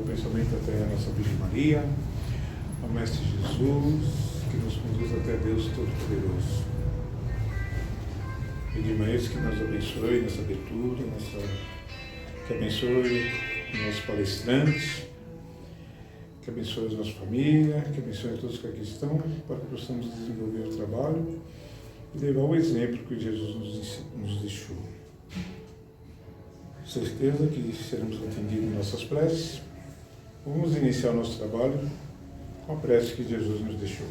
abençoamento até a nossa Virgem Maria, ao Mestre Jesus, que nos conduz até Deus Todo-Poderoso. Pedimos a Ele que nos abençoe nessa abertura, que abençoe os nossos palestrantes, que abençoe a nossa família, que abençoe a todos que aqui estão, para que possamos desenvolver o trabalho e levar o exemplo que Jesus nos deixou. Certeza que seremos atendidos em nossas preces. Vamos iniciar o nosso trabalho com a prece que Jesus nos deixou.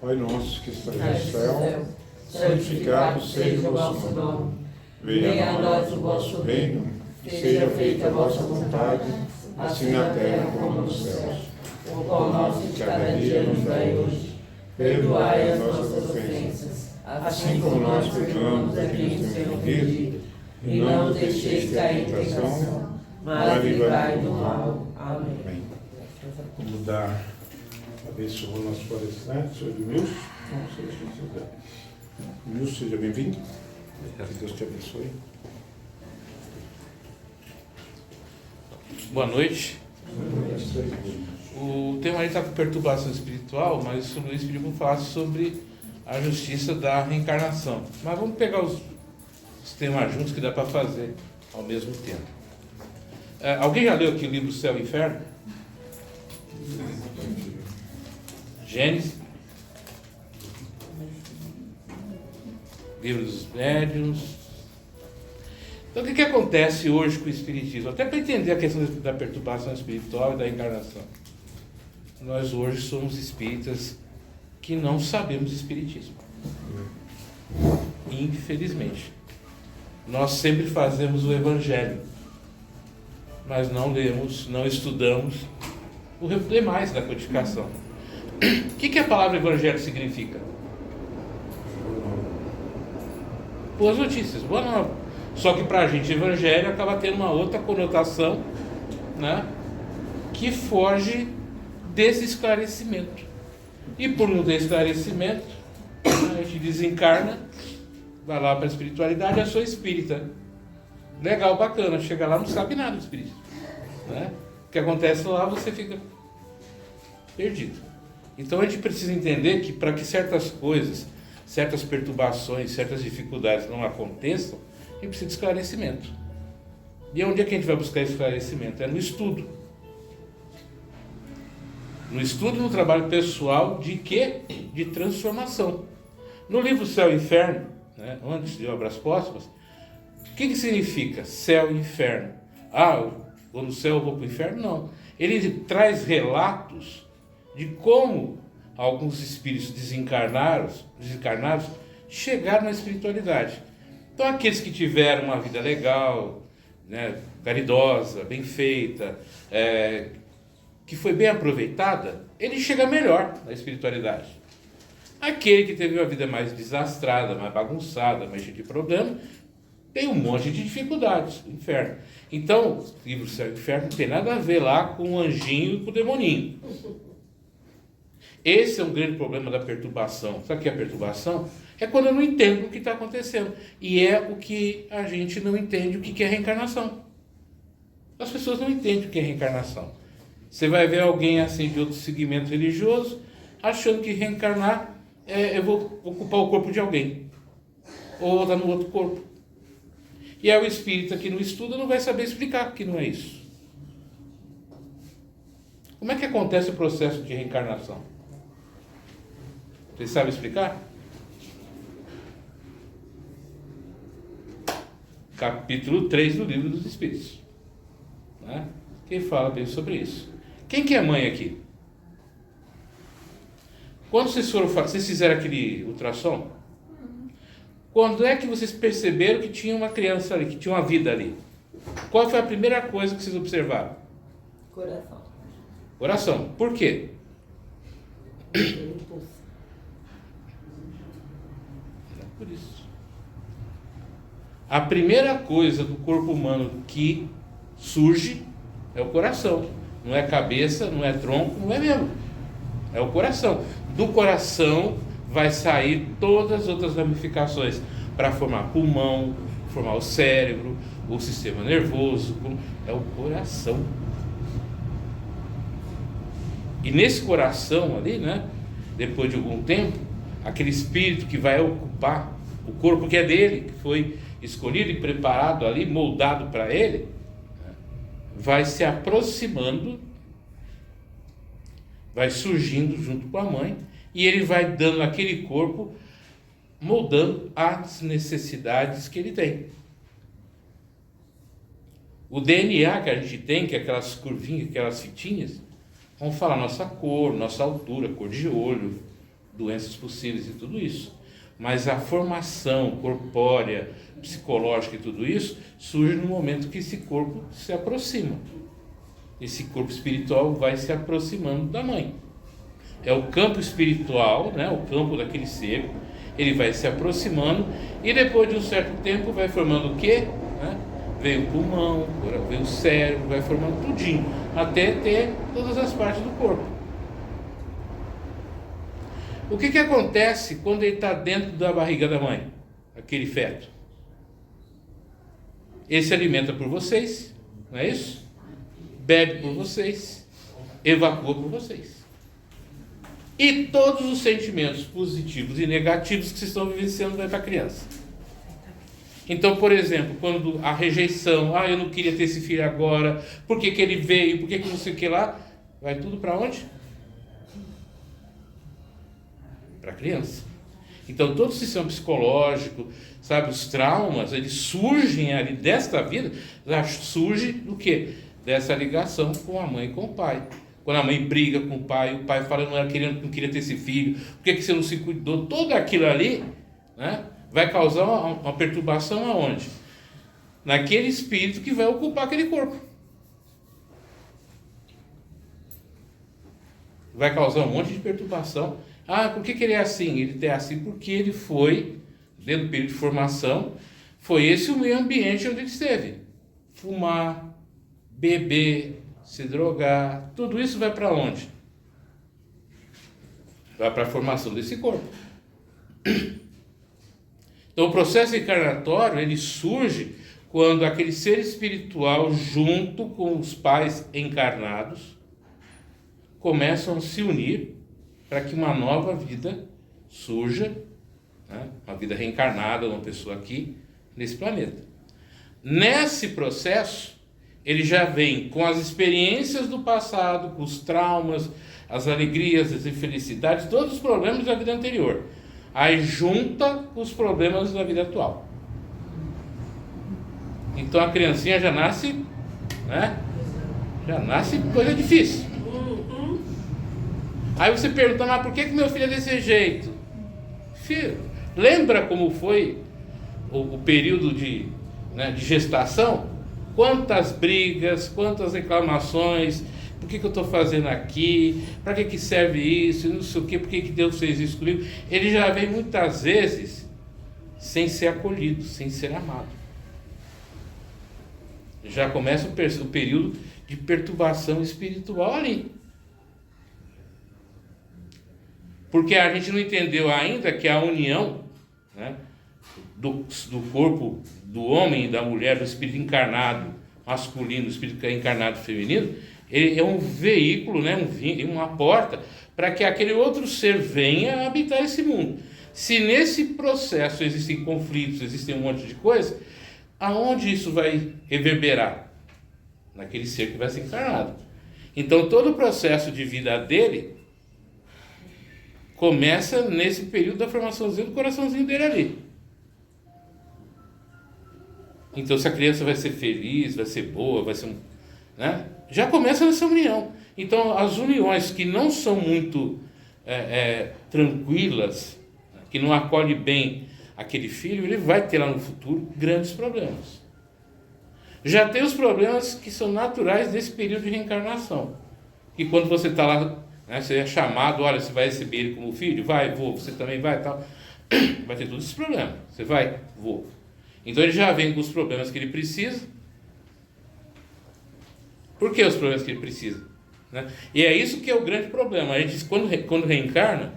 Pai nosso que estás no céu, santificado seja o vosso nome. Venha a nós o vosso reino, seja feita a vossa vontade, assim na terra como nos céus. O pão nosso de cada dia nos dai hoje. Perdoai as nossas ofensas, assim como nós perdoamos a quem nos tem ofendido. E não nos deixeis cair em tentação, mas livrai do mal. Amém. Vamos dar a bênção ao nosso palestrante, Sr. Edmilson. Edmilson, seja bem-vindo. Que Deus te abençoe. Boa noite. O tema aí está com perturbação espiritual, mas o Luiz pediu para falar sobre a justiça da reencarnação. Mas vamos pegar os temas juntos que dá para fazer ao mesmo tempo. Alguém já leu aqui o livro Céu e Inferno? Gênesis? Livro dos Médiuns? Então o que acontece hoje com o Espiritismo? Até para entender a questão da perturbação espiritual e da encarnação. Nós hoje somos espíritas que não sabemos Espiritismo. Infelizmente. Nós sempre fazemos o Evangelho, mas não lemos, não estudamos o demais da codificação. O que a palavra Evangelho significa? Boas notícias, boa nova. Só que para a gente Evangelho acaba tendo uma outra conotação, né, que foge desse esclarecimento. E por não ter esclarecimento, a gente desencarna, vai lá para a espiritualidade, eu sou espírita. Legal, bacana, chega lá não sabe nada do espiritismo, né? O que acontece lá, você fica perdido. Então a gente precisa entender que para que certas coisas, certas perturbações, certas dificuldades não aconteçam, a gente precisa de esclarecimento. E onde é que a gente vai buscar esclarecimento? É no estudo. No estudo, no trabalho pessoal de quê? De transformação. No livro Céu e Inferno, né, antes de Obras Póstumas, o que significa céu e inferno? Eu vou no céu, eu vou para o inferno? Não. Ele traz relatos de como alguns espíritos desencarnados chegaram na espiritualidade. Então aqueles que tiveram uma vida legal, né, caridosa, bem feita, que foi bem aproveitada, ele chega melhor na espiritualidade. Aquele que teve uma vida mais desastrada, mais bagunçada, mais cheia de problemas, tem um monte de dificuldades, o inferno. Então, o livro Céu e Inferno não tem nada a ver lá com o anjinho e com o demoninho. Esse é um grande problema da perturbação. Sabe o que é a perturbação? É quando eu não entendo o que está acontecendo. E é o que a gente não entende o que é reencarnação. As pessoas não entendem o que é reencarnação. Você vai ver alguém assim de outro segmento religioso, achando que reencarnar eu vou ocupar o corpo de alguém. Ou estar no outro corpo. E aí o espírita que não estuda não vai saber explicar que não é isso. Como é que acontece o processo de reencarnação? Vocês sabem explicar? Capítulo 3 do Livro dos Espíritos. Né? Quem fala bem sobre isso? Quem que é mãe aqui? Quando vocês fizeram aquele ultrassom, quando é que vocês perceberam que tinha uma criança ali, que tinha uma vida ali? Qual foi a primeira coisa que vocês observaram? Coração. Coração. Por quê? Ele pulsa. Não por isso. A primeira coisa do corpo humano que surge é o coração. Não é cabeça, não é tronco, não é mesmo. É o coração. Do coração vai sair todas as outras ramificações para formar pulmão, formar o cérebro, o sistema nervoso. É o coração. E nesse coração ali, né, depois de algum tempo, aquele espírito que vai ocupar o corpo que é dele, que foi escolhido e preparado ali, moldado para ele, vai se aproximando, vai surgindo junto com a mãe, e ele vai dando aquele corpo, moldando as necessidades que ele tem. O DNA que a gente tem, que é aquelas curvinhas, aquelas fitinhas, vamos falar nossa cor, nossa altura, cor de olho, doenças possíveis e tudo isso. Mas a formação corpórea, psicológica e tudo isso surge no momento que esse corpo se aproxima. Esse corpo espiritual vai se aproximando da mãe. É o campo espiritual, né, o campo daquele ser, ele vai se aproximando e depois de um certo tempo vai formando o quê? Né? Vem o pulmão, vem o cérebro, vai formando tudinho, até ter todas as partes do corpo. O que acontece quando ele está dentro da barriga da mãe, aquele feto? Ele se alimenta por vocês, não é isso? Bebe por vocês, evacua por vocês. E todos os sentimentos positivos e negativos que vocês estão vivenciando vai para a criança. Então, por exemplo, quando a rejeição, eu não queria ter esse filho agora, por que ele veio, por que não sei o que lá, vai tudo para onde? Para a criança. Então, todo o sistema psicológico, sabe, os traumas, eles surgem ali desta vida, surge do quê? Dessa ligação com a mãe e com o pai. Quando a mãe briga com o pai fala não queria ter esse filho, por que você não se cuidou? Tudo aquilo ali, né, vai causar uma perturbação aonde? Naquele espírito que vai ocupar aquele corpo. Vai causar um monte de perturbação. Por que ele é assim? Ele é assim porque ele foi, dentro do período de formação, foi esse o meio ambiente onde ele esteve. Fumar, beber, se drogar, tudo isso vai para onde? Vai para a formação desse corpo. Então o processo encarnatório, ele surge quando aquele ser espiritual, junto com os pais encarnados, começam a se unir para que uma nova vida surja, né? Uma vida reencarnada, uma pessoa aqui, nesse planeta. Nesse processo, ele já vem com as experiências do passado, com os traumas, as alegrias, as infelicidades, todos os problemas da vida anterior. Aí junta os problemas da vida atual. Então a criancinha já nasce, né? Já nasce coisa difícil. Aí você pergunta, mas por que meu filho é desse jeito? Filho, lembra como foi o período de gestação? Quantas brigas, quantas reclamações, por que eu estou fazendo aqui, para que serve isso, não sei o que, por que Deus fez isso comigo? Ele já vem muitas vezes sem ser acolhido, sem ser amado. Já começa o período de perturbação espiritual ali. Porque a gente não entendeu ainda que a união, né, do corpo do homem e da mulher, do espírito encarnado masculino, do espírito encarnado feminino, ele é um veículo, né, uma porta para que aquele outro ser venha habitar esse mundo. Se nesse processo existem conflitos, existem um monte de coisa, aonde isso vai reverberar? Naquele ser que vai ser encarnado. Então todo o processo de vida dele começa nesse período da formaçãozinha do coraçãozinho dele ali. Então, se a criança vai ser feliz, vai ser boa, vai ser... né? Já começa nessa união. Então, as uniões que não são muito tranquilas, que não acolhe bem aquele filho, ele vai ter lá no futuro grandes problemas. Já tem os problemas que são naturais desse período de reencarnação. Que quando você está lá, né, você é chamado, olha, você vai receber ele como filho? Vai, vou, você também vai, tal. Vai ter todos esses problemas. Você vai? Vou. Então ele já vem com os problemas que ele precisa. Por que os problemas que ele precisa? Né? E é isso que é o grande problema. A gente, quando reencarna,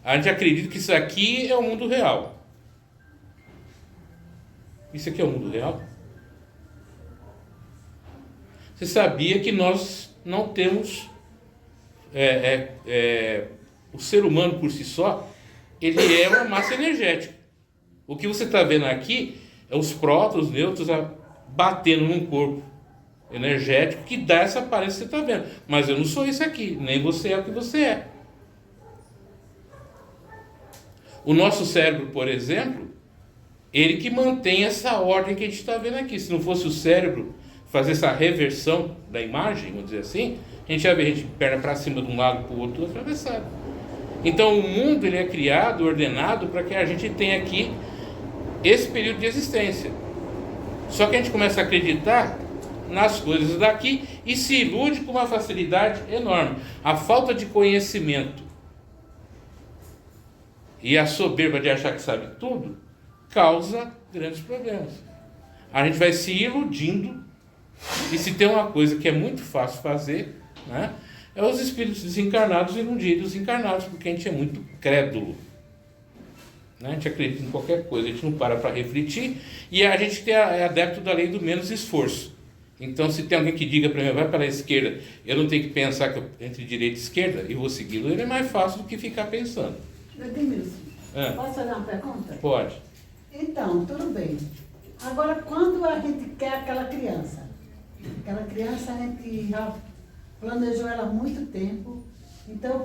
a gente acredita que isso aqui é o mundo real. Isso aqui é o mundo real? Você sabia que nós não temos o ser humano por si só, ele é uma massa energética. O que você está vendo aqui é os prótons, os nêutrons batendo num corpo energético que dá essa aparência que você está vendo. Mas eu não sou isso aqui, nem você é o que você é. O nosso cérebro, por exemplo, ele que mantém essa ordem que a gente está vendo aqui. Se não fosse o cérebro fazer essa reversão da imagem, vamos dizer assim, a gente ia ver a gente perna para cima de um lado para o outro, tudo atravessado. Então o mundo ele é criado, ordenado para que a gente tenha aqui esse período de existência. Só que a gente começa a acreditar nas coisas daqui e se ilude com uma facilidade enorme. A falta de conhecimento e a soberba de achar que sabe tudo causa grandes problemas. A gente vai se iludindo, e se tem uma coisa que é muito fácil fazer, né, é os espíritos desencarnados iludirem os encarnados, porque a gente é muito crédulo. Né? A gente acredita em qualquer coisa, a gente não para refletir, e a gente é adepto da lei do menos esforço. Então, se tem alguém que diga para mim, vai para a esquerda, eu não tenho que pensar que entre direita e esquerda, e vou segui-lo, ele é mais fácil do que ficar pensando. Edmilson, posso fazer uma pergunta? Pode. Então, tudo bem. Agora, quando a gente quer aquela criança a gente já planejou ela há muito tempo, então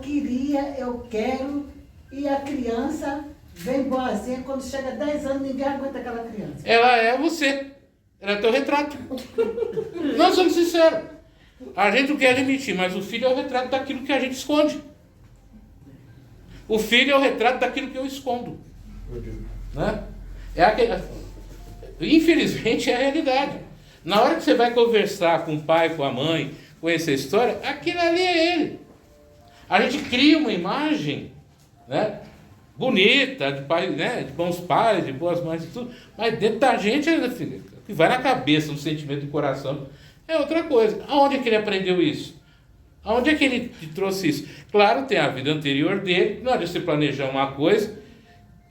eu quero, e a criança vem boazinha, quando chega a 10 anos, ninguém aguenta aquela criança. Ela é você. Ela é teu retrato. Nós somos sinceros. A gente não quer admitir, mas o filho é o retrato daquilo que a gente esconde. O filho é o retrato daquilo que eu escondo. Né? Infelizmente é a realidade. Na hora que você vai conversar com o pai, com a mãe, conhecer a história, aquilo ali é ele. A gente cria uma imagem, né, bonita, de pai, né, de bons pais, de boas mães e tudo, mas dentro da gente, o que vai na cabeça, no sentimento do coração, é outra coisa. Aonde é que ele aprendeu isso? Aonde é que ele trouxe isso? Claro, tem a vida anterior dele, não adianta você planejar uma coisa,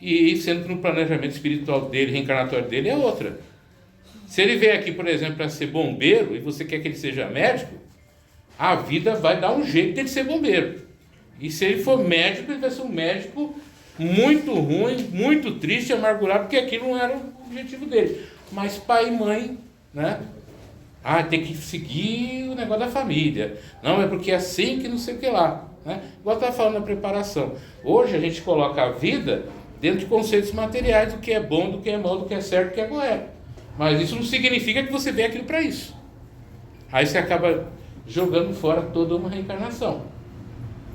e sendo que no planejamento espiritual dele, reencarnatório dele, é outra. Se ele veio aqui, por exemplo, para ser bombeiro, e você quer que ele seja médico, a vida vai dar um jeito dele ser bombeiro. E se ele for médico, ele vai ser um médico muito ruim, muito triste, amargurado, porque aquilo não era o objetivo dele. Mas pai e mãe, né? Tem que seguir o negócio da família. Não, é porque é assim que não sei o que lá. Né? Igual eu estava falando na preparação. Hoje a gente coloca a vida dentro de conceitos materiais do que é bom, do que é mal, do que é certo, do que é correto. Mas isso não significa que você vê aquilo para isso. Aí você acaba jogando fora toda uma reencarnação.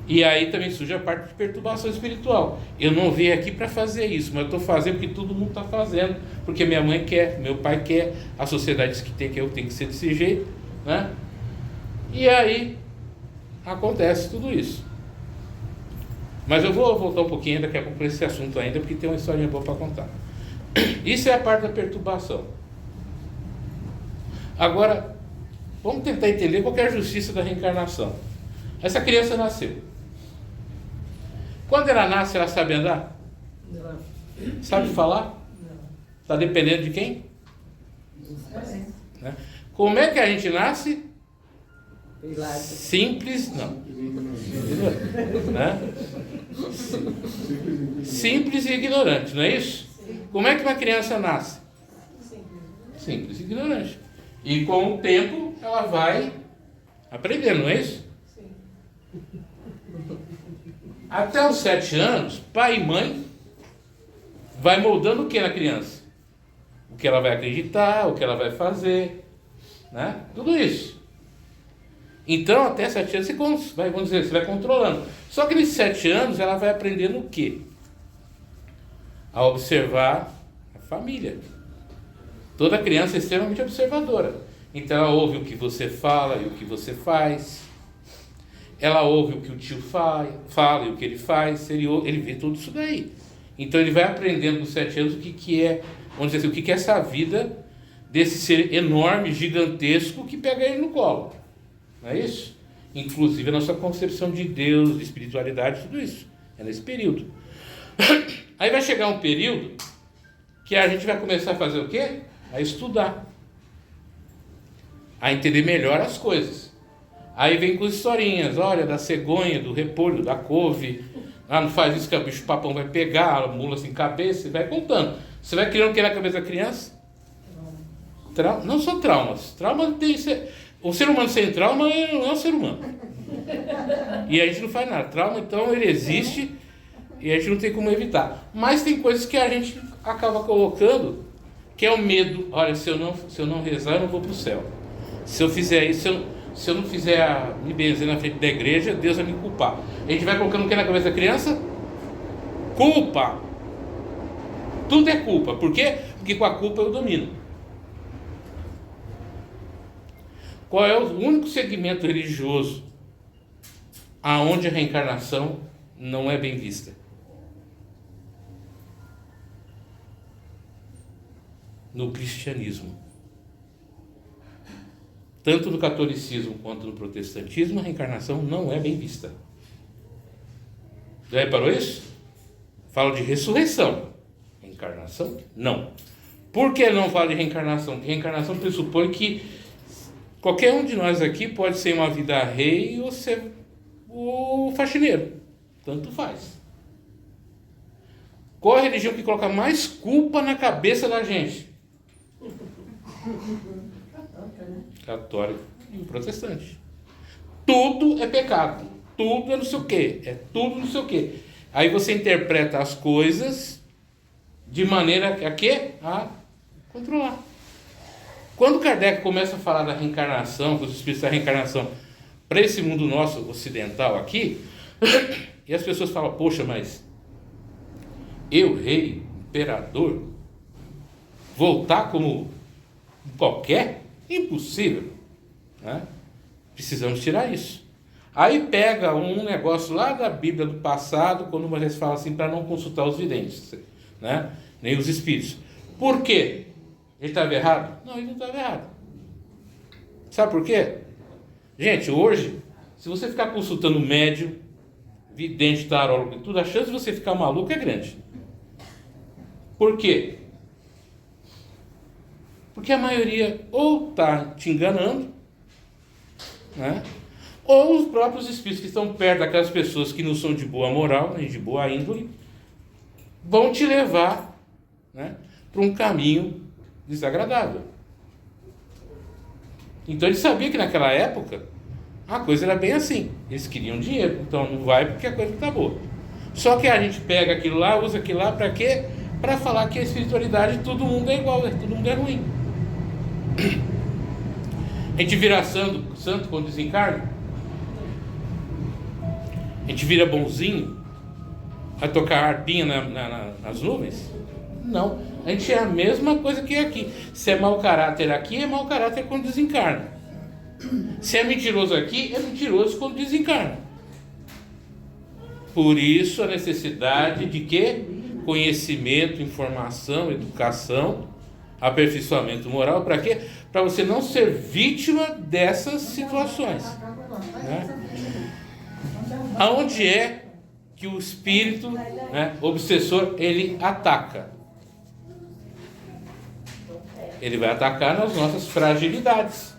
E aí também surge a parte de perturbação espiritual. Eu não vim aqui para fazer isso, mas eu estou fazendo porque todo mundo está fazendo, porque minha mãe quer, meu pai quer, a sociedade diz que eu tenho que ser desse jeito, né? E aí acontece tudo isso. Mas eu vou voltar um pouquinho daqui a pouco para esse assunto ainda, porque tem uma historinha boa para contar. Isso é a parte da perturbação. Agora, vamos tentar entender qual que é a justiça da reencarnação. Essa criança nasceu. Quando ela nasce, ela sabe andar? Não. Sabe falar? Não. Está dependendo de quem? Não. Né? Como é que a gente nasce? Pilates. Simples, não. Né? Simples e ignorante, não é isso? Como é que uma criança nasce? Simples e ignorante. E com o tempo ela vai aprendendo, não é isso? Sim. Até os 7 anos, pai e mãe vai moldando o que na criança? O que ela vai acreditar, o que ela vai fazer, né? Tudo isso. Então, até 7 anos você vai controlando. Só que nesses 7 anos ela vai aprendendo o quê? A observar a família. Toda criança é extremamente observadora. Então ela ouve o que você fala e o que você faz. Ela ouve o que o tio fala e o que ele faz. Ele vê tudo isso daí. Então ele vai aprendendo com 7 anos o que é, vamos dizer assim, o que é essa vida desse ser enorme, gigantesco que pega ele no colo. Não é isso? Inclusive a nossa concepção de Deus, de espiritualidade, tudo isso. É nesse período. Aí vai chegar um período que a gente vai começar a fazer o quê? A estudar. A entender melhor as coisas. Aí vem com historinhas, olha, da cegonha, do repolho, da couve. Ah, não faz isso que o bicho papão vai pegar, a mula sem cabeça, e vai contando. Você vai criando o que na cabeça da criança? Não só traumas. Traumas tem... O ser humano sem trauma não é um ser humano. E a gente não faz nada. Trauma, então, ele existe e a gente não tem como evitar. Mas tem coisas que a gente acaba colocando, que é o medo. Olha, se eu não rezar, eu não vou para o céu. Se eu fizer isso, se eu não fizer me benzer na frente da igreja, Deus vai me culpar. A gente vai colocando o que na cabeça da criança? Culpa. Tudo é culpa. Por quê? Porque com a culpa eu domino. Qual é o único segmento religioso aonde a reencarnação não é bem vista? No cristianismo. Tanto no catolicismo quanto no protestantismo, a reencarnação não é bem vista. Já reparou isso? Falo de ressurreição. Reencarnação, não. Por que não fala de reencarnação? Porque reencarnação pressupõe que qualquer um de nós aqui pode ser uma vida rei ou ser o faxineiro. Tanto faz. Qual a religião que coloca mais culpa na cabeça da gente? Católica, né? Católico e o protestante. Tudo é pecado. Tudo é não sei o quê. É tudo não sei o quê. Aí você interpreta as coisas de maneira a quê? A controlar. Quando Kardec começa a falar da reencarnação, dos espíritos da reencarnação, para esse mundo nosso ocidental aqui, e as pessoas falam, poxa, mas eu, rei, imperador, voltar como qualquer? Impossível. Né? Precisamos tirar isso. Aí pega um negócio lá da Bíblia do passado, quando Moisés fala assim, para não consultar os videntes, né? Nem os espíritos. Por quê? Ele estava errado? Não, ele não estava errado. Sabe por quê? Gente, hoje, se você ficar consultando médium, vidente, tarólogo e tudo, a chance de você ficar maluco é grande. Por quê? Porque a maioria ou está te enganando, né? Ou os próprios espíritos que estão perto daquelas pessoas que não são de boa moral, nem de boa índole, vão te levar, né, para um caminho desagradável. Então ele sabia que naquela época a coisa era bem assim. Eles queriam dinheiro, então não vai porque a coisa está boa. Só que a gente pega aquilo lá, usa aquilo lá para quê? Para falar que a espiritualidade todo mundo é igual, todo mundo é ruim. A gente vira santo quando desencarna? A gente vira bonzinho? Vai tocar harpinha nas nuvens? Não. A gente é a mesma coisa que aqui. Se é mau caráter aqui, é mau caráter quando desencarna. Se é mentiroso aqui, é mentiroso quando desencarna. Por isso a necessidade de quê? Conhecimento, informação, educação, aperfeiçoamento moral. Para quê? Para você não ser vítima dessas situações. Né? Aonde é que o espírito, né, obsessor, ele ataca? Ele vai atacar nas nossas fragilidades.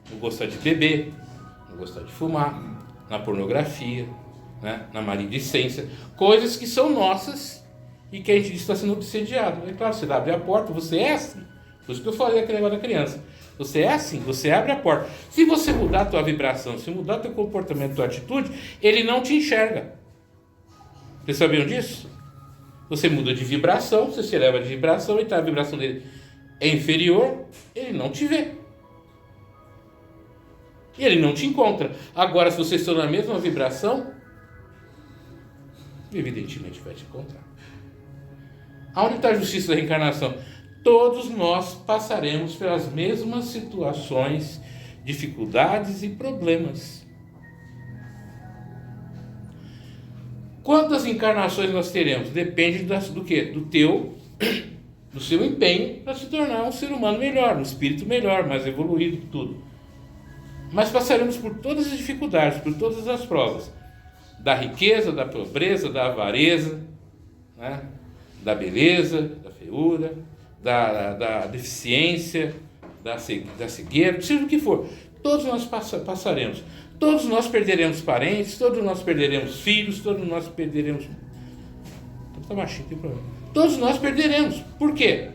Não gostar de beber, não gostar de fumar, na pornografia, né, na maledicência, coisas que são nossas e que a gente está sendo obsediado. É claro, você abre a porta, você é assim. Por isso que eu falei aquele negócio da criança. Você é assim, você abre a porta. Se você mudar a tua vibração, se mudar o teu comportamento, a tua atitude, ele não te enxerga. Vocês sabiam disso? Você muda de vibração, você se eleva de vibração, e a vibração dele é inferior, ele não te vê. E ele não te encontra. Agora, se vocês estão na mesma vibração, evidentemente vai te encontrar. Aonde está a justiça da reencarnação? Todos nós passaremos pelas mesmas situações, dificuldades e problemas. Quantas encarnações nós teremos? Depende do quê? Do seu empenho para se tornar um ser humano melhor, um espírito melhor, mais evoluído que tudo. Mas passaremos por todas as dificuldades, por todas as provas. Da riqueza, da pobreza, da avareza, né? Da beleza, da feiura, da deficiência, da cegueira, seja o que for, todos nós passaremos. Todos nós perderemos parentes, todos nós perderemos filhos, todos nós perderemos... Tá baixinho, não tem problema. Todos nós perderemos. Por quê?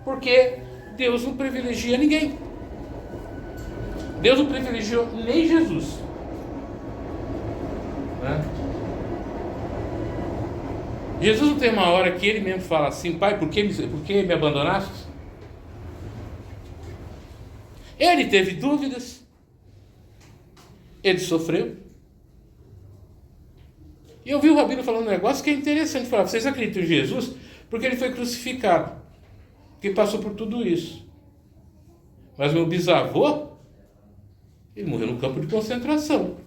Porque Deus não privilegia ninguém. Deus não privilegiou nem Jesus. Né? Jesus não tem uma hora que ele mesmo fala assim: Pai, por que me abandonaste? Ele teve dúvidas. Ele sofreu. E eu vi o Rabino falando um negócio que é interessante. Falar, vocês acreditam em Jesus? Porque ele foi crucificado. Porque passou por tudo isso. Mas meu bisavô, ele morreu no campo de concentração.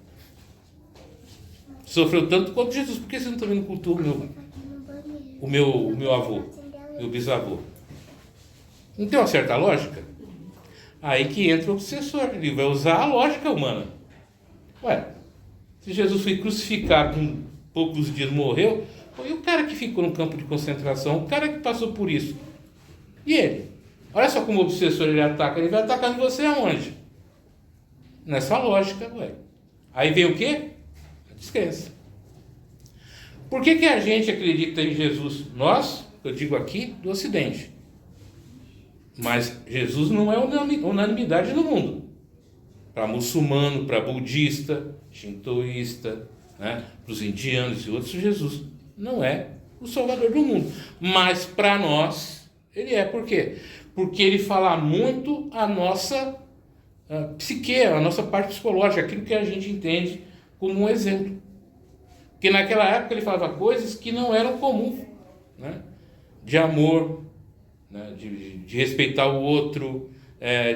Sofreu tanto quanto Jesus. Por que vocês não estão vendo cultuar o meu avô, meu bisavô? Não tem uma certa lógica? Aí que entra o obsessor. Ele vai usar a lógica humana. Ué, se Jesus foi crucificado, em poucos dias morreu, e o cara que ficou no campo de concentração, o cara que passou por isso, e ele? Olha só como o obsessor ele ataca. Ele vai atacando você aonde? Nessa lógica, ué. Aí vem o quê? A descrença. Por que a gente acredita em Jesus? Nós, eu digo aqui, do Ocidente. Mas Jesus não é unanimidade no mundo. Para muçulmano, para budista, shintoísta, né? Para os indianos e outros, Jesus não é o salvador do mundo. Mas para nós, ele é. Por quê? Porque ele fala muito a nossa psique, a nossa parte psicológica, aquilo que a gente entende como um exemplo. Porque naquela época ele falava coisas que não eram comuns, né? De amor, né? De respeitar o outro,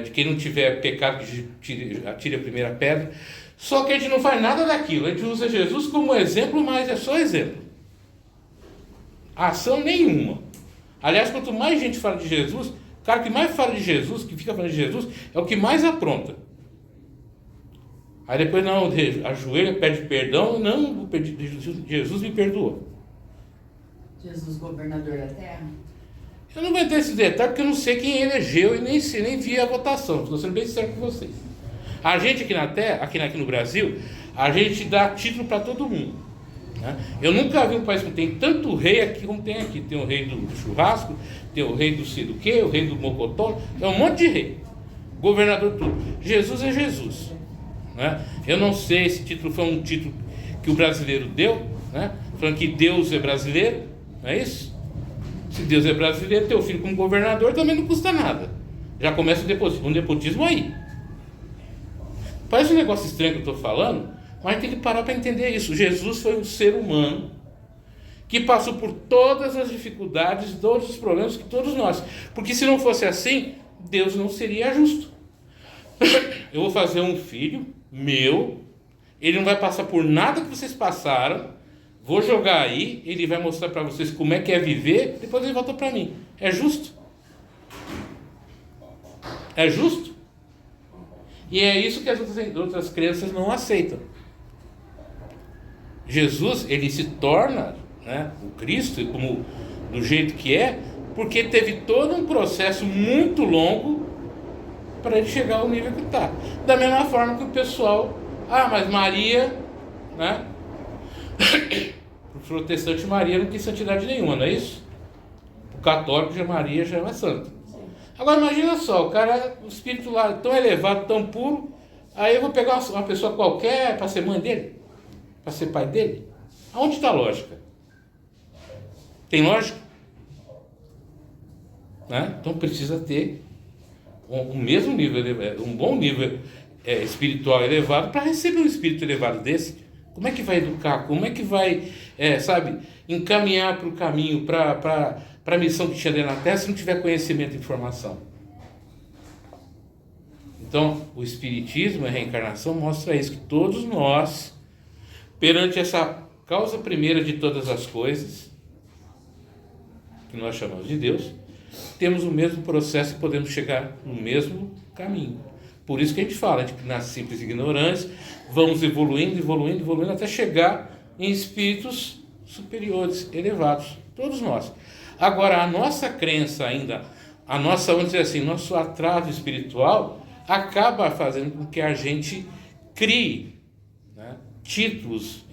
de quem não tiver pecado que atire a primeira pedra. Só que a gente não faz nada daquilo, a gente usa Jesus como exemplo, mas é só exemplo. Ação nenhuma. Aliás, quanto mais gente fala de Jesus, o cara que mais fala de Jesus, que fica falando de Jesus, é o que mais apronta. Aí depois não, ajoelha, pede perdão, não, Jesus me perdoou. Jesus governador da terra? Eu não vou entrar nesse detalhe porque eu não sei quem elegeu e nem vi a votação, estou sendo bem sincero com vocês. A gente aqui na terra, aqui no Brasil, a gente dá título para todo mundo. Né? Eu nunca vi um país que tem tanto rei aqui como tem aqui. Tem o rei do churrasco, tem o rei do sei do quê, o rei do mocotó, é um monte de rei. Governador tudo. Jesus é Jesus. Né? Eu não sei, esse título foi um título que o brasileiro deu, né? Falando que Deus é brasileiro, não é isso? Se Deus é brasileiro, teu filho como governador também não custa nada. Já começa um nepotismo aí. Parece um negócio estranho que eu estou falando, mas tem que parar para entender isso. Jesus foi um ser humano que passou por todas as dificuldades, todos os problemas que todos nós. Porque se não fosse assim, Deus não seria justo. Eu vou fazer um filho meu, ele não vai passar por nada que vocês passaram, vou jogar aí, ele vai mostrar para vocês como é que é viver, depois ele volta para mim. É justo? É justo? E é isso que as outras crenças não aceitam. Jesus, ele se torna, né, o Cristo, como do jeito que é, porque teve todo um processo muito longo para ele chegar ao nível que está. Da mesma forma que o pessoal, mas Maria, né? O protestante, Maria não tem santidade nenhuma, não é isso? O católico, Maria já é santa. Agora imagina só, o cara, o espírito lá tão elevado, tão puro, aí eu vou pegar uma pessoa qualquer para ser mãe dele? Para ser pai dele? Aonde está a lógica? Tem lógica? Né? Então precisa ter um mesmo nível, um bom nível espiritual elevado para receber um espírito elevado desse. Como é que vai educar? Como é que vai, encaminhar para o caminho, para a missão que tinha na Terra, se não tiver conhecimento e informação? Então, o Espiritismo, a reencarnação, mostra isso, que todos nós, perante essa causa primeira de todas as coisas, que nós chamamos de Deus, temos o mesmo processo e podemos chegar no mesmo caminho. Por isso que a gente fala, a gente nasce simples ignorantes, vamos evoluindo, até chegar em espíritos superiores, elevados, todos nós. Agora, a nossa crença ainda, a nossa, vamos dizer assim, nosso atraso espiritual acaba fazendo com que a gente crie, né, títulos,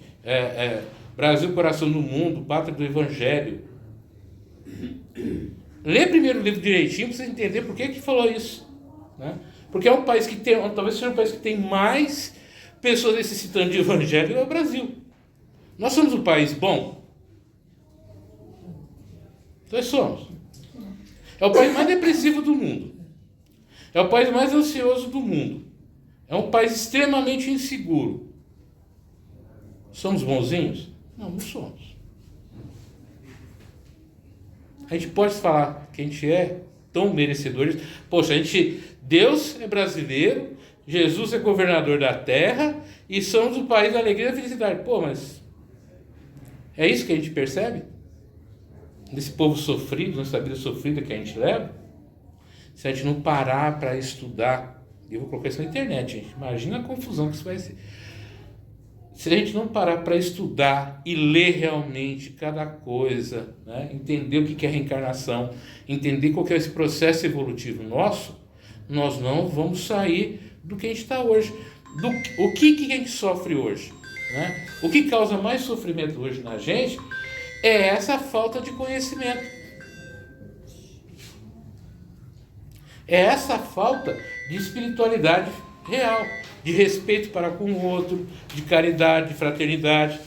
Brasil, coração do mundo, pátria do Evangelho. Lê primeiro o livro direitinho para você entender por que falou isso, né? Porque é um país que tem, talvez seja um país que tem mais pessoas necessitando de Evangelho, é o Brasil. Nós somos um país bom? Nós somos. É o país mais depressivo do mundo. É o país mais ansioso do mundo. É um país extremamente inseguro. Somos bonzinhos? Não, não somos. A gente pode falar que a gente é tão merecedores. Poxa, Deus é brasileiro, Jesus é governador da terra e somos o país da alegria e da felicidade. Pô, mas é isso que a gente percebe? Nesse povo sofrido, nessa vida sofrida que a gente leva? Se a gente não parar para estudar, eu vou colocar isso na internet, gente, imagina a confusão que isso vai ser. Se a gente não parar para estudar e ler realmente cada coisa, né? Entender o que é reencarnação, entender qual que é esse processo evolutivo nosso, nós não vamos sair do que a gente está hoje. O que a gente sofre hoje? Né? O que causa mais sofrimento hoje na gente é essa falta de conhecimento. É essa falta de espiritualidade real, de respeito para com o outro, de caridade, de fraternidade,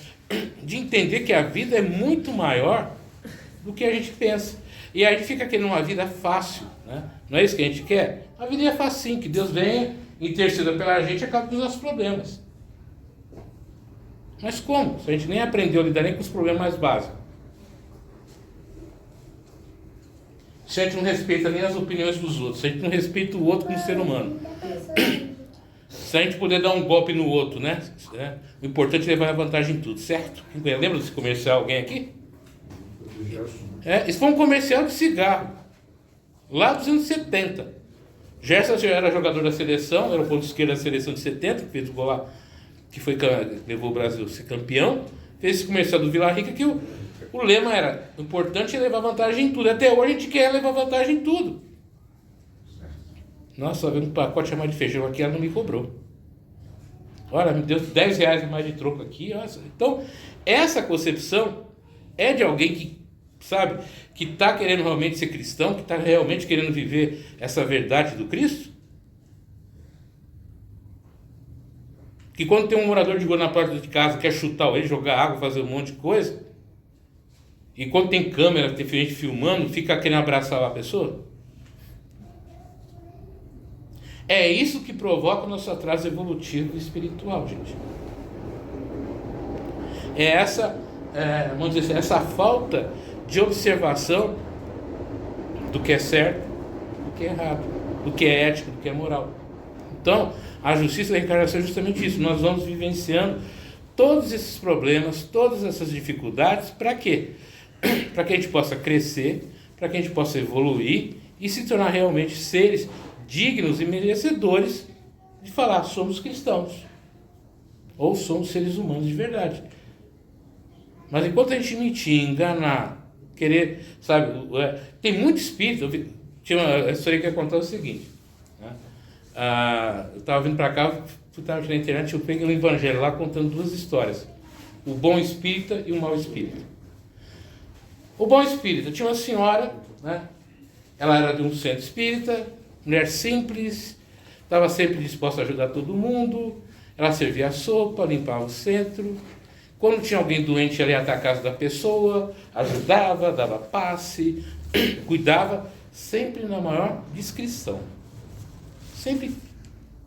de entender que a vida é muito maior do que a gente pensa. E aí a gente fica querendo uma vida fácil, né? Não é isso que a gente quer? A vida é facinho, que Deus venha, interceda pela gente e acabe com os nossos problemas. Mas como? Se a gente nem aprendeu a lidar nem com os problemas mais básicos. Se a gente não respeita nem as opiniões dos outros, se a gente não respeita o outro como ser humano, se a gente puder dar um golpe no outro, né? O importante é levar a vantagem em tudo, certo? Lembra desse comercial, alguém aqui? Isso foi um comercial de cigarro, lá dos anos 70. Gerson já era jogador da seleção, era o ponto esquerdo da seleção de 70, que fez o gol lá, que levou o Brasil a ser campeão. Fez esse comercial do Vila Rica que o lema era: o importante é levar vantagem em tudo. Até hoje a gente quer levar vantagem em tudo. Nossa, vendo um pacote a mais de feijão aqui, ela não me cobrou. Olha, me deu R$10 a mais de troco aqui. Nossa. Então, essa concepção é de alguém que, sabe, que está querendo realmente ser cristão, que está realmente querendo viver essa verdade do Cristo? Que quando tem um morador de rua na porta de casa, quer chutar ele, jogar água, fazer um monte de coisa, e quando tem câmera, tem gente filmando, fica querendo abraçar a pessoa? É isso que provoca o nosso atraso evolutivo e espiritual, gente. É essa, vamos dizer assim, essa falta de observação do que é certo, do que é errado, do que é ético, do que é moral. Então, a justiça da reencarnação é justamente isso. Nós vamos vivenciando todos esses problemas, todas essas dificuldades, para quê? Para que a gente possa crescer, para que a gente possa evoluir e se tornar realmente seres dignos e merecedores de falar: somos cristãos, ou somos seres humanos de verdade. Mas enquanto a gente mentir, enganar, querer, sabe, tem muito espírito. Tinha uma história que ia contar o seguinte, né? Eu estava vindo para cá, estava na internet, eu peguei um evangelho lá contando duas histórias: o bom espírita e o mau espírita. O bom espírita tinha uma senhora, né? Ela era de um centro espírita, mulher simples, estava sempre disposta a ajudar todo mundo. Ela servia a sopa, limpava o centro. Quando tinha alguém doente, ela ia até a casa da pessoa, ajudava, dava passe, cuidava, sempre na maior discrição. Sempre,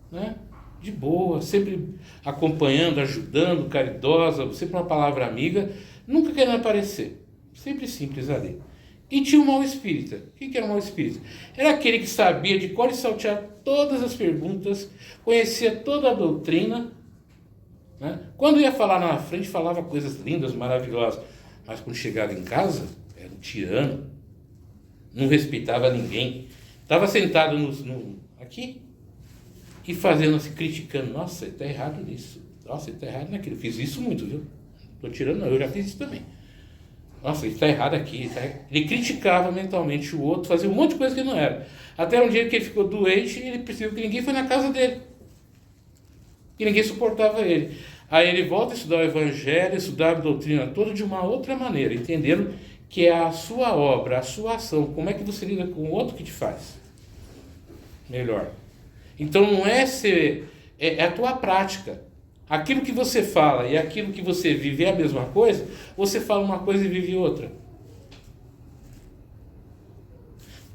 né, de boa, sempre acompanhando, ajudando, caridosa, sempre uma palavra amiga, nunca querendo aparecer. Sempre simples ali. E tinha um mau espírita. O que era um mau espírita? Era aquele que sabia de cor e saltear todas as perguntas, conhecia toda a doutrina, né? Quando ia falar na frente, falava coisas lindas, maravilhosas, mas quando chegava em casa, era um tirano, não respeitava ninguém, estava sentado aqui e fazendo assim, criticando: nossa, ele está errado nisso, nossa, ele está errado naquilo, fiz isso muito, viu? Estou tirando, não, eu já fiz isso também. Nossa, ele está errado aqui. Ele criticava mentalmente o outro, fazia um monte de coisa que não era. Até um dia que ele ficou doente e ele percebeu que ninguém foi na casa dele. Que ninguém suportava ele. Aí ele volta a estudar o Evangelho, estudar a doutrina toda de uma outra maneira, entendendo que é a sua obra, a sua ação, como é que você lida com o outro que te faz melhor. Então não é ser, é a tua prática. Aquilo que você fala e aquilo que você vive é a mesma coisa, você fala uma coisa e vive outra.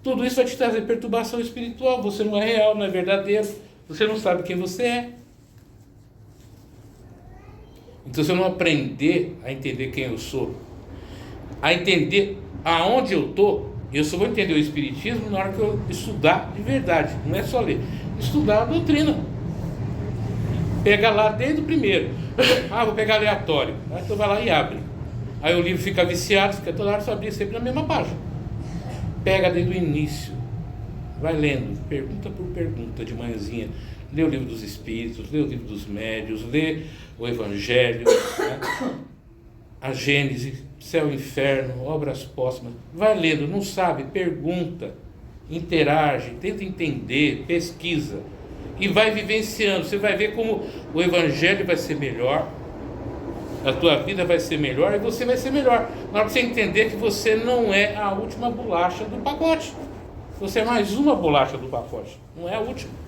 Tudo isso vai te trazer perturbação espiritual, você não é real, não é verdadeiro, você não sabe quem você é. Então, se eu não aprender a entender quem eu sou, a entender aonde eu estou, eu só vou entender o Espiritismo na hora que eu estudar de verdade, não é só ler, estudar a doutrina. Pega lá desde o primeiro, vou pegar aleatório, então vai lá e abre. Aí o livro fica viciado, fica toda hora só abrir sempre na mesma página. Pega desde o início, vai lendo, pergunta por pergunta, de manhãzinha. Lê o livro dos Espíritos, lê o livro dos Médiuns, lê o Evangelho, né? A Gênese, Céu e Inferno, Obras Póstumas. Vai lendo, não sabe, pergunta, interage, tenta entender, pesquisa e vai vivenciando. Você vai ver como o Evangelho vai ser melhor, a tua vida vai ser melhor e você vai ser melhor. Na hora que você entender que você não é a última bolacha do pacote, você é mais uma bolacha do pacote, não é a última.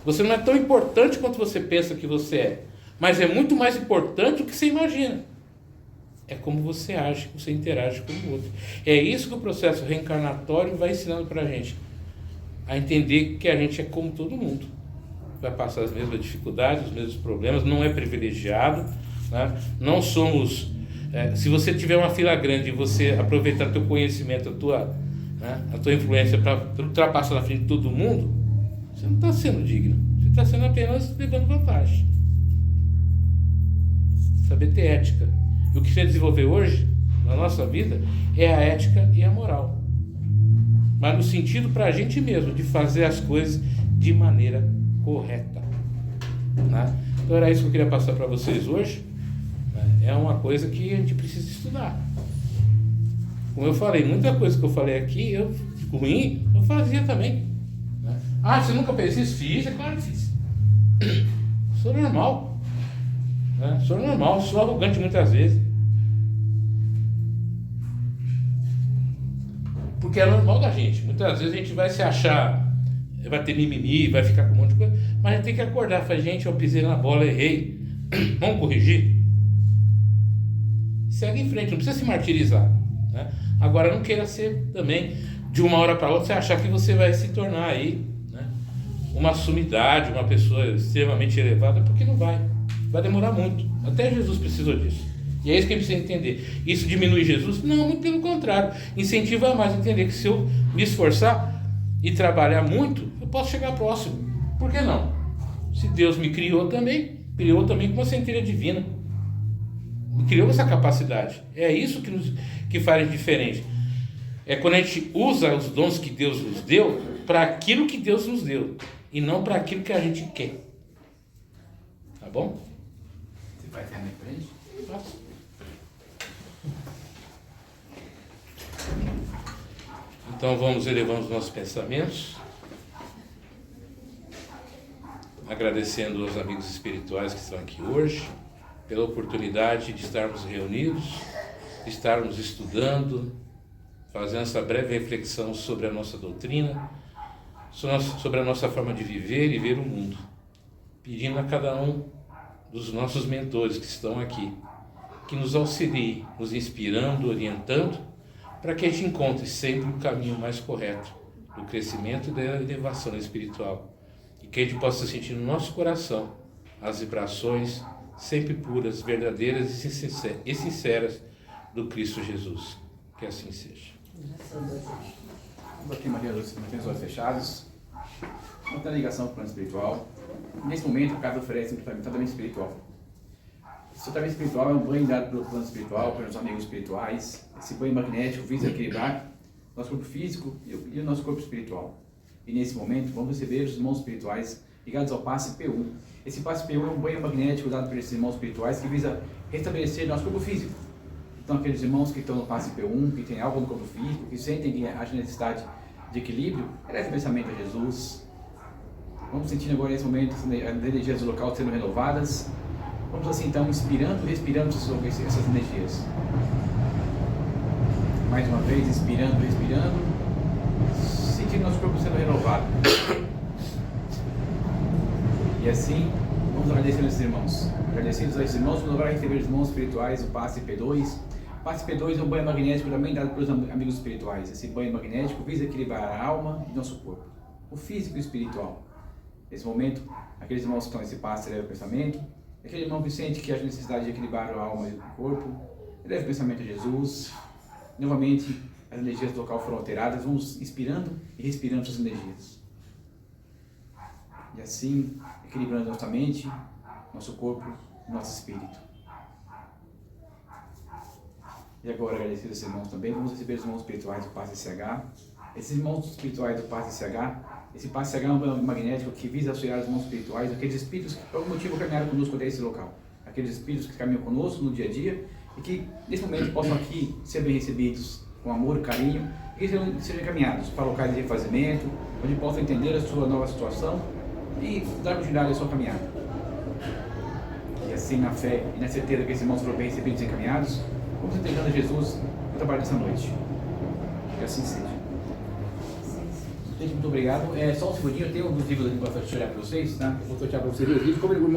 Você não é tão importante quanto você pensa que você é, mas é muito mais importante do que você imagina. É como você age, você interage com o outro. É isso que o processo reencarnatório vai ensinando para a gente, a entender que a gente é como todo mundo. Vai passar as mesmas dificuldades, os mesmos problemas, não é privilegiado, né? Não somos... se você tiver uma fila grande e você aproveitar teu conhecimento, a tua influência para ultrapassar na frente de todo mundo, você não está sendo digno, você está sendo apenas levando vantagem. Saber ter ética. E o que você desenvolver hoje, na nossa vida, é a ética e a moral. Mas no sentido para a gente mesmo, de fazer as coisas de maneira correta. Né? Então era isso que eu queria passar para vocês hoje. É uma coisa que a gente precisa estudar. Como eu falei, muita coisa que eu falei aqui, ruim, eu fazia também. Você nunca fez isso? Fiz, é claro que fiz. Sou normal. Sou normal, sou arrogante muitas vezes. Porque é normal da gente. Muitas vezes a gente vai se achar, vai ter mimimi, vai ficar com um monte de coisa, mas a gente tem que acordar. Fala, gente, eu pisei na bola, errei. Vamos corrigir? Segue em frente, não precisa se martirizar. Né? Agora não queira ser também, de uma hora para outra, você achar que você vai se tornar aí uma sumidade, uma pessoa extremamente elevada, porque não vai demorar muito, até Jesus precisou disso, e é isso que a gente precisa entender. Isso diminui Jesus? Não, muito pelo contrário, incentiva mais a entender que se eu me esforçar e trabalhar muito, eu posso chegar próximo. Por que não? Se Deus me criou também com uma centelha divina, me criou essa capacidade, é isso que faz diferente. É quando a gente usa os dons que Deus nos deu para aquilo que Deus nos deu e não para aquilo que a gente quer. Tá bom? Você vai ter na frente? Faço. Então vamos elevando os nossos pensamentos, agradecendo aos amigos espirituais que estão aqui hoje pela oportunidade de estarmos reunidos, de estarmos estudando, fazendo essa breve reflexão sobre a nossa doutrina, sobre a nossa forma de viver e ver o mundo, pedindo a cada um dos nossos mentores que estão aqui, que nos auxilie, nos inspirando, orientando, para que a gente encontre sempre o caminho mais correto do crescimento e da elevação espiritual, e que a gente possa sentir no nosso coração as vibrações sempre puras, verdadeiras e sinceras do Cristo Jesus. Que assim seja. Vamos aqui, Maria Lúcia, mantém os olhos fechados. Mantém a ligação com o plano espiritual. Nesse momento, a casa oferece um tratamento espiritual. Esse tratamento espiritual é um banho dado pelo plano espiritual, pelos amigos espirituais. Esse banho magnético visa equilibrar nosso corpo físico e o nosso corpo espiritual. E nesse momento, vamos receber os irmãos espirituais ligados ao passe P1. Esse passe P1 é um banho magnético dado por esses irmãos espirituais que visa restabelecer nosso corpo físico. Então, aqueles irmãos que estão no passe P1, que têm algo no corpo físico, que sentem que a necessidade de equilíbrio, eleve o pensamento a Jesus. Vamos sentindo agora nesse momento as energias do local sendo renovadas. Vamos assim então inspirando e respirando essas energias. Mais uma vez, inspirando e respirando, sentindo nosso corpo sendo renovado. E assim, vamos agradecendo a esses irmãos. Agradecidos a esses irmãos, vamos agora receber os irmãos espirituais, o passe P2. O passe P2 é um banho magnético também dado pelos amigos espirituais. Esse banho magnético visa equilibrar a alma e nosso corpo, o físico e o espiritual. Nesse momento, aqueles irmãos que estão nesse passe eleva o pensamento. Aquele irmão que sente que a necessidade de equilibrar a alma e o corpo, eleva o pensamento a Jesus. Novamente, as energias do local foram alteradas. Vamos inspirando e respirando essas energias. E assim, equilibrando nossa mente, nosso corpo e nosso espírito. E agora, agradecidos a esses irmãos também, vamos receber os irmãos espirituais do Passe SH. Esses irmãos espirituais do Passe SH, esse Passe SH é um banho magnético que visa auxiliar os irmãos espirituais, aqueles espíritos que por algum motivo caminharam conosco até esse local. Aqueles espíritos que caminham conosco no dia a dia e que, nesse momento, possam aqui ser bem recebidos com amor e carinho e que sejam encaminhados para locais de refazimento, onde possam entender a sua nova situação e dar continuidade à sua caminhada. E assim, na fé e na certeza que esses irmãos foram bem recebidos e encaminhados, vamos entregando a Jesus no trabalho dessa noite. Que assim seja. Gente, muito obrigado. Só um segundinho, eu tenho um dos livros aqui para sortear para vocês, tá? Eu vou sortear para vocês dois livros. Como o irmão